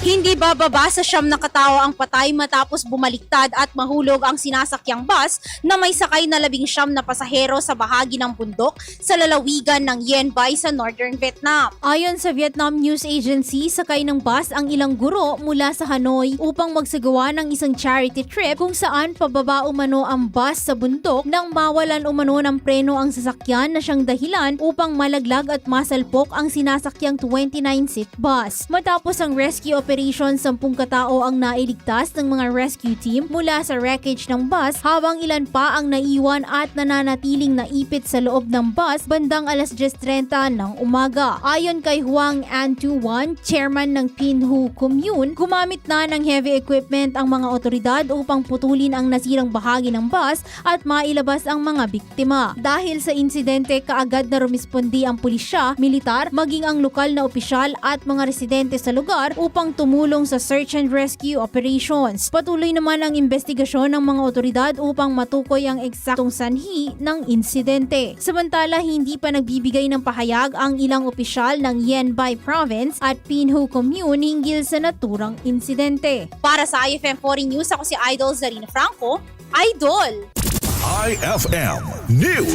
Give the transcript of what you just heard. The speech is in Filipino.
Hindi bababa sa 9 na katao ang patay matapos bumaliktad at mahulog ang sinasakyang bus na may sakay na 19 na pasahero sa bahagi ng bundok sa lalawigan ng Yen Bai sa Northern Vietnam. Ayon sa Vietnam News Agency, sakay ng bus ang ilang guro mula sa Hanoi upang magsagawa ng isang charity trip kung saan pababa umano ang bus sa bundok nang mawalan umano ng preno ang sasakyan na siyang dahilan upang malaglag at masalpok ang sinasakyang 29-seat bus. Matapos ang rescue operation, 10 katao ang nailigtas ng mga rescue team mula sa wreckage ng bus habang ilan pa ang naiwan at nananatiling naipit sa loob ng bus bandang alas 10:30 ng umaga. Ayon kay Huang An Tu-wan, chairman ng Pinhu Commune, gumamit na ng heavy equipment ang mga otoridad upang putulin ang nasirang bahagi ng bus at mailabas ang mga biktima. Dahil sa insidente, kaagad na rumispondi ang pulisya, militar, maging ang lokal na opisyal at mga residente sa lugar upang tumulong sa search and rescue operations. Patuloy naman ang investigasyon ng mga otoridad upang matukoy ang eksaktong sanhi ng insidente. Samantala, hindi pa nagbibigay ng pahayag ang ilang opisyal ng Yen Bai Province at Pinhu Commune hinggil sa naturang insidente. Para sa IFM Foreign News, ako si Idol Zarina Franco. Idol! IFM News.